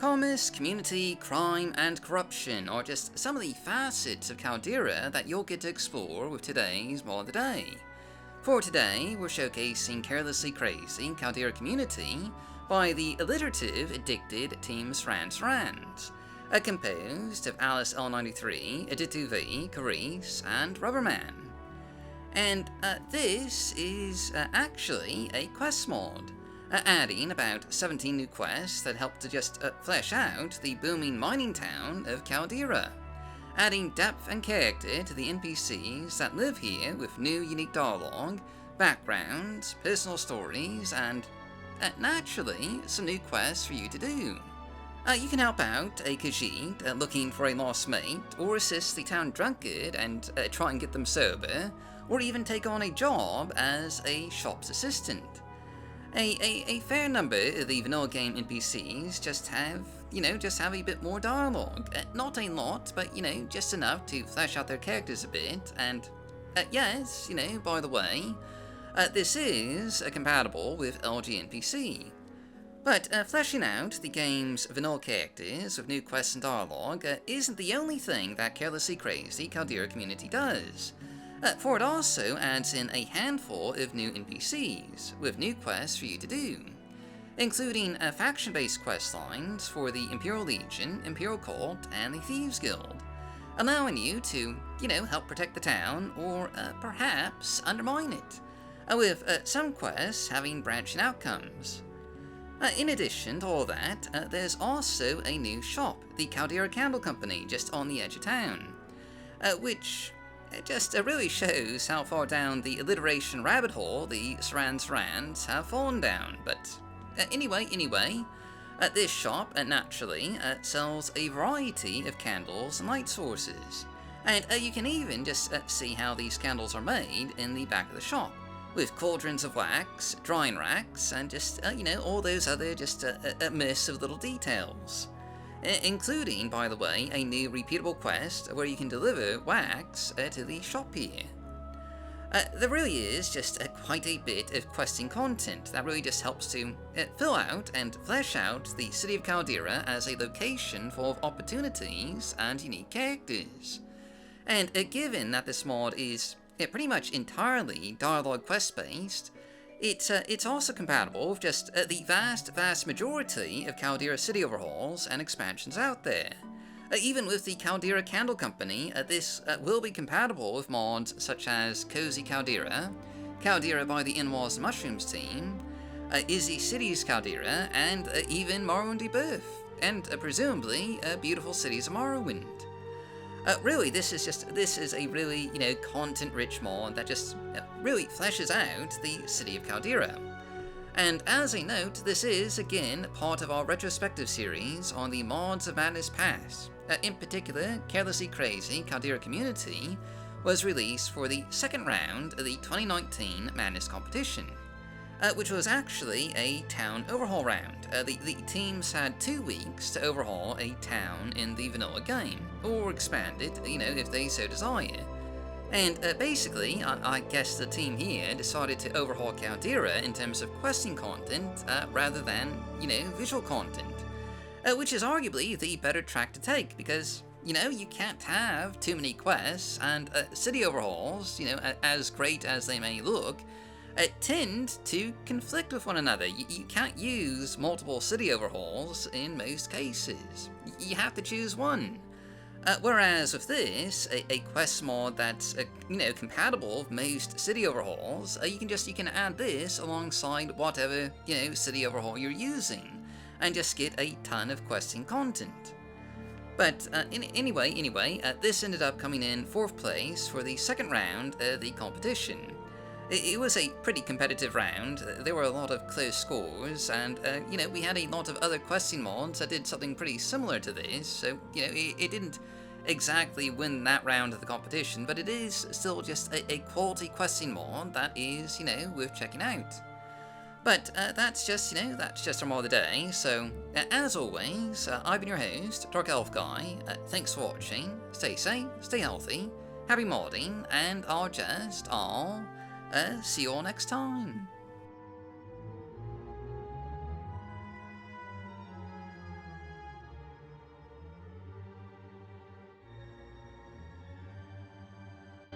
Commerce, community, crime, and corruption are just some of the facets of Caldera that you'll get to explore with today's Mod of the Day. For today, we're showcasing Carelessly Crazy Caldera Community by the alliterative addicted Team Suran Surans, composed of Alice L93, Adituve, Carice, and Rubberman. And this is actually a quest mod, adding about 17 new quests that help to just flesh out the booming mining town of Caldera, adding depth and character to the NPCs that live here with new unique dialogue, backgrounds, personal stories, and naturally some new quests for you to do. You can help out a Khajiit looking for a lost mate, or assist the town drunkard and try and get them sober, or even take on a job as a shop's assistant. A fair number of the vanilla game NPCs just have a bit more dialogue. Not a lot, but, just enough to flesh out their characters a bit, and, yes, by the way, this is compatible with LG NPC. But fleshing out the game's vanilla characters with new quests and dialogue isn't the only thing that Carelessly Crazy Caldera Community does. For it also adds in a handful of new NPCs, with new quests for you to do, including faction-based quest lines for the Imperial Legion, Imperial Cult, and the Thieves Guild, allowing you to, help protect the town, or perhaps undermine it, with some quests having branching outcomes. In addition to all that, there's also a new shop, the Caldera Candle Company, just on the edge of town, which just really shows how far down the alliteration rabbit hole the Suran Surans have fallen down. But anyway, this shop naturally sells a variety of candles and light sources, and you can even just see how these candles are made in the back of the shop, with cauldrons of wax, drying racks, and just all those other just a mess of little details. Including, by the way, a new repeatable quest where you can deliver wax to the shop here. There really is just quite a bit of questing content that really just helps to fill out and flesh out the city of Caldera as a location full of opportunities and unique characters. And given that this mod is pretty much entirely dialogue quest-based, it's also compatible with just the vast majority of Caldera city overhauls and expansions out there. Even with the Caldera Candle Company, this will be compatible with mods such as Cozy Caldera, Caldera by the In-Walls and Mushrooms team, Izzy Cities Caldera, and even Morrowind Birth, and presumably Beautiful Cities of Morrowind. Really, this is a really, content-rich mod that just really fleshes out the city of Caldera. And as a note, this is, again, part of our retrospective series on the Mods of Madness Pass. In particular, Carelessly Crazy Caldera Community was released for the second round of the 2019 Madness competition, which was actually a town overhaul round. The teams had 2 weeks to overhaul a town in the vanilla game, or expand it, if they so desire. And basically, I guess the team here decided to overhaul Caldera in terms of questing content, rather than, visual content. Which is arguably the better track to take, because, you can't have too many quests, and city overhauls, as great as they may look, tend to conflict with one another. You can't use multiple city overhauls in most cases. You have to choose one. Whereas with this, a quest mod that's compatible with most city overhauls, you can add this alongside whatever city overhaul you're using, and just get a ton of questing content. But anyway, this ended up coming in 4th place for the second round of the competition. It was a pretty competitive round. There were a lot of close scores, and, we had a lot of other questing mods that did something pretty similar to this, so, it didn't exactly win that round of the competition, but it is still just a quality questing mod that is, worth checking out. But that's just our mod of the day, so, as always, I've been your host, Dark Elf Guy. Thanks for watching, stay safe, stay healthy, happy modding, and I'll see you all next time.